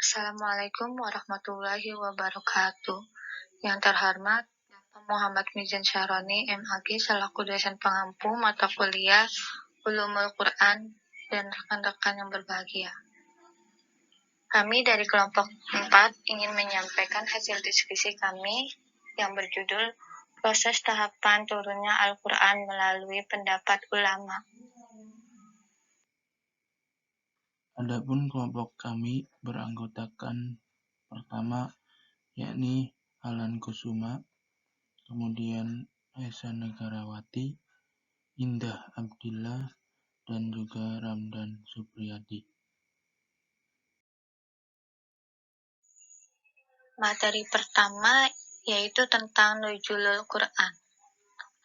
Assalamualaikum warahmatullahi wabarakatuh. Yang terhormat, Bapak Muhammad Mizan Syaroni, MAG, selaku dosen pengampu mata kuliah Ulumul Quran dan rekan-rekan yang berbahagia. Kami dari kelompok 4 ingin menyampaikan hasil diskusi kami yang berjudul Proses Tahapan Turunnya Al-Quran Melalui Pendapat Ulama. Adapun kelompok kami beranggotakan pertama yakni Alan Kusuma, kemudian Esa Negarawati, Indah Abdillah, dan juga Ramdan Supriyadi. Materi pertama yaitu tentang Nuzulul Quran.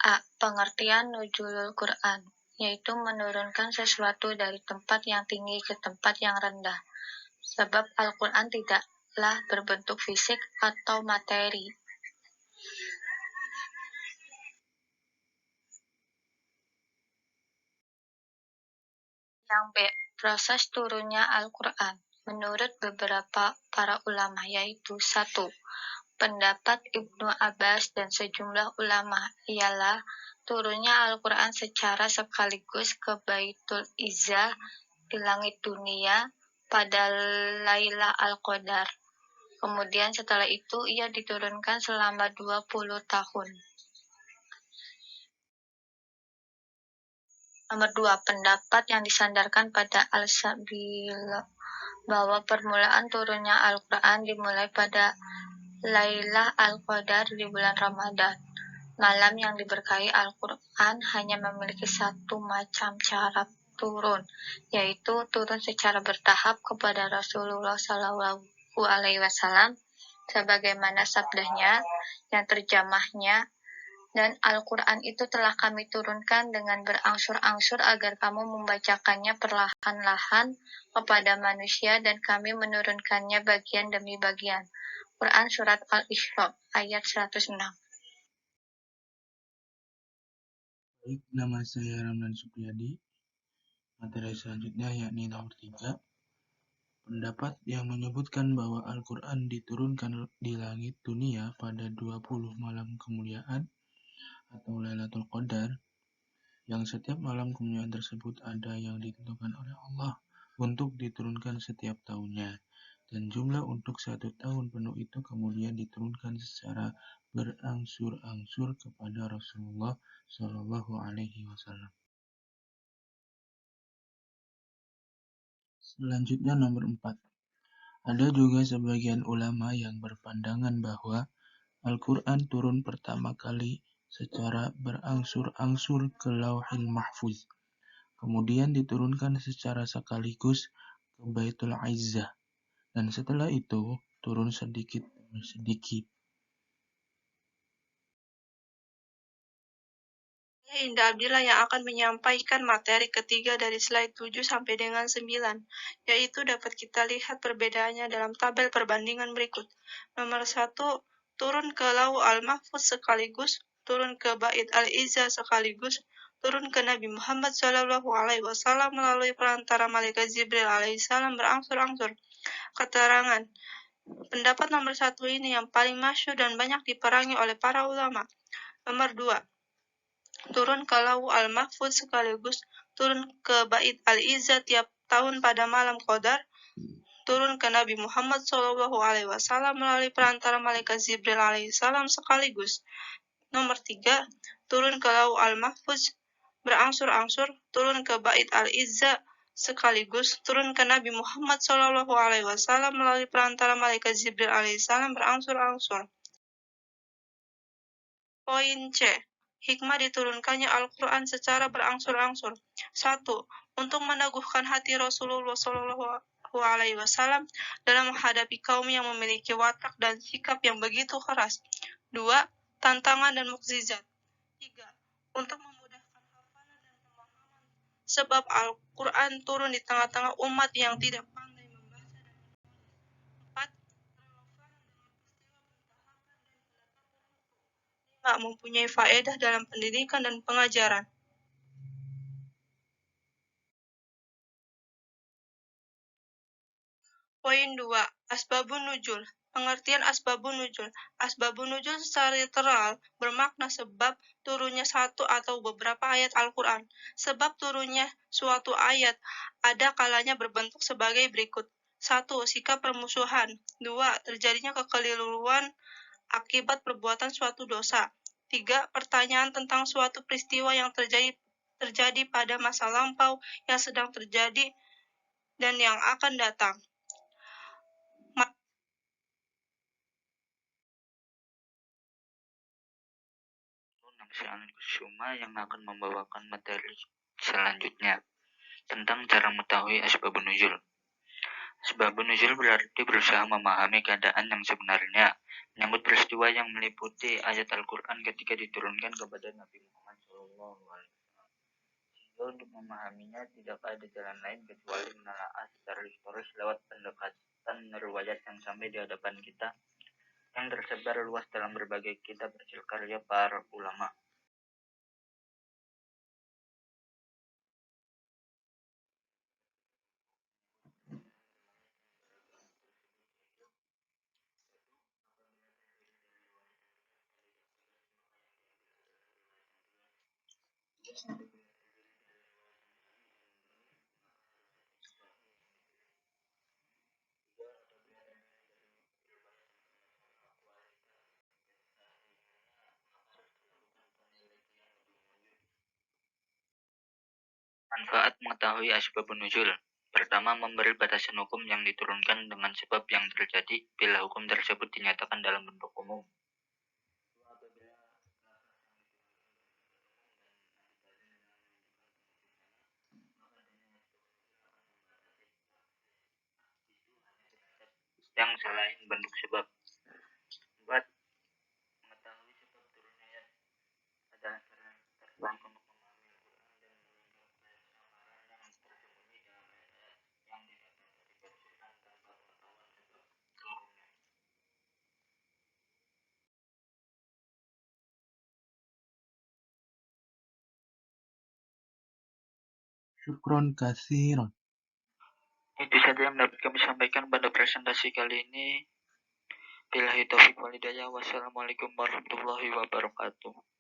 A. Pengertian Nuzulul Quran, yaitu menurunkan sesuatu dari tempat yang tinggi ke tempat yang rendah. Sebab Al-Quran tidaklah berbentuk fisik atau materi. Yang B. Proses turunnya Al-Quran. Menurut beberapa para ulama, yaitu 1. Pendapat Ibnu Abbas dan sejumlah ulama ialah turunnya Al-Quran secara sekaligus ke Baitul Izzah di langit dunia pada Laila Al-Qadar. Kemudian setelah itu ia diturunkan selama 20 tahun. Nomor 2, pendapat yang disandarkan pada Al-Sabil bahwa permulaan turunnya Al-Quran dimulai pada Lailah Al-Qadar di bulan Ramadan. Malam yang diberkahi Al-Quran hanya memiliki satu macam cara turun, yaitu turun secara bertahap kepada Rasulullah SAW, sebagaimana sabdanya yang terjemahnya, dan Al-Quran itu telah kami turunkan dengan berangsur-angsur agar kamu membacakannya perlahan-lahan kepada manusia, dan kami menurunkannya bagian demi bagian. Quran Surat Al-Isra ayat 106. Baik, nama saya Ramdan Supriyadi. Materi selanjutnya yakni nomor 3. Pendapat yang menyebutkan bahwa Al-Quran diturunkan di langit dunia pada 20 malam kemuliaan atau Lailatul Qadar, yang setiap malam kemuliaan tersebut ada yang ditentukan oleh Allah untuk diturunkan setiap tahunnya, dan jumlah untuk 1 tahun penuh itu kemudian diturunkan secara berangsur-angsur kepada Rasulullah Shallallahu Alaihi Wasallam. Selanjutnya nomor 4. Ada juga sebagian ulama yang berpandangan bahwa Al-Quran turun pertama kali secara berangsur-angsur ke Lauhil Mahfuz, kemudian diturunkan secara sekaligus ke Baitul Izzah, dan setelah itu turun sedikit demi sedikit. Indah Abdillah yang akan menyampaikan materi ketiga dari slide 7 sampai dengan 9, yaitu dapat kita lihat perbedaannya dalam tabel perbandingan berikut. Nomor 1, turun ke Lauh Al-Mahfuz sekaligus, turun ke Bait Al-Izzah sekaligus, turun ke Nabi Muhammad SAW melalui perantara malaikat Jibril alaihissalam berangsur-angsur. Keterangan pendapat nomor 1 ini yang paling masyhur dan banyak diperangi oleh para ulama. Nomor 2, turun ke Lauh Al-Mahfuz sekaligus, turun ke Bait Al-Izzah tiap tahun pada malam Qadar, turun ke Nabi Muhammad SAW melalui perantara malaikat Jibril alaihissalam sekaligus. Nomor 3, turun ke Lauh Al-Mahfuz berangsur-angsur, turun ke Bait Al-Izzah sekaligus, turun ke Nabi Muhammad SAW melalui perantara malaikat Jibril alaihissalam berangsur-angsur. Poin C. Hikmah diturunkannya Al-Quran secara berangsur-angsur. 1. Untuk meneguhkan hati Rasulullah SAW dalam menghadapi kaum yang memiliki watak dan sikap yang begitu keras. 2. Tantangan dan mukjizat. 3. Untuk memudahkan hafalan dan pemahaman, sebab Al-Quran turun di tengah-tengah umat yang tidak pandai membaca dan menulis. 4. Relevan dengan peristiwa pentahapan dan penetapan hukum. 5. Mempunyai faedah dalam pendidikan dan pengajaran. Poin 2. Asbabun nuzul. Pengertian asbabun nuzul. Asbabun nuzul secara literal bermakna sebab turunnya satu atau beberapa ayat Al-Quran. Sebab turunnya suatu ayat ada kalanya berbentuk sebagai berikut. 1. Sikap permusuhan. 2. Terjadinya kekeliruan akibat perbuatan suatu dosa. 3. Pertanyaan tentang suatu peristiwa yang terjadi pada masa lampau, yang sedang terjadi, dan yang akan datang. Nasihat Kusuma yang akan membawakan materi selanjutnya tentang cara mengetahui asbabun nuzul. Asbabun nuzul berarti berusaha memahami keadaan yang sebenarnya menyambut peristiwa yang meliputi ayat Al-Quran ketika diturunkan kepada Nabi Muhammad SAW. Sehingga untuk memahaminya tidak ada jalan lain kecuali menelaah secara historis lewat pendekatan riwayat yang sampai di hadapan kita yang tersebar luas dalam berbagai kitab hasil karya para ulama. Manfaat mengetahui asbabun nuzul. Pertama, memberi batasan hukum yang diturunkan dengan sebab yang terjadi bila hukum tersebut dinyatakan dalam bentuk umum. Yang selain bentuk sebab. 4. Mengetahui sebab turunnya ayat adalah cara terbaik untuk memahami Al-Quran dan meninggalkan kesamaran yang tersembunyi dalam ayat yang tidak dapat ditafsirkan tanpa pengetahuan sebab turunnya. Syukron katsiran. Itu saja yang dapat kami sampaikan pada presentasi kali ini. Billahi taufiq wal hidayah. Wassalamualaikum warahmatullahi wabarakatuh.